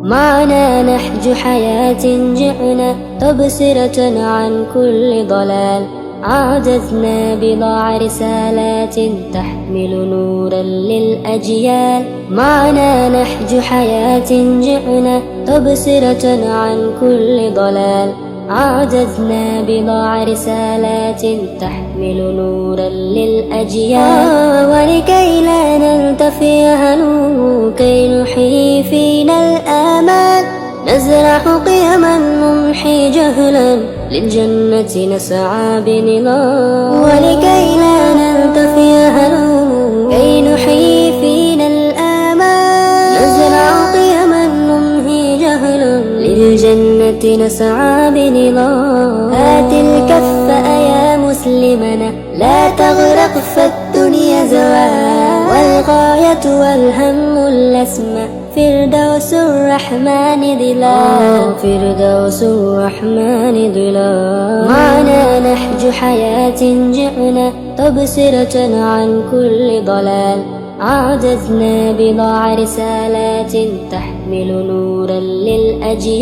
معنا نحج حياة جئنا تبصرة عن كل ضلال، عادتنا بضع رسالات تحمل نورا للأجيال. معنا نحج حياة جئنا تبصرة عن كل ضلال، عادتنا بضع رسالات تحمل نورا للأجيال. ولكي لا نلتفي هلو كي نحيي فينا الآمال، نزرع قيما نمحي جهلا للجنة نسعى بنضال. ولكي لا نلتفي هلو كي نحيي فينا الآمال، نزرع قيما نمحي جهلا للجنة نسعى بنضال. هات الكف يا مسلمنا لا تغرق فالدنيا زوال، والغاية والهم الأسمى فردوس الرحمن ظلال، فردوس الرحمن ظلال. معنا نحج حياة جئنا تبصرة عن كل ضلال، عادتنا بضع رسالات تحمل نورا للأجيال.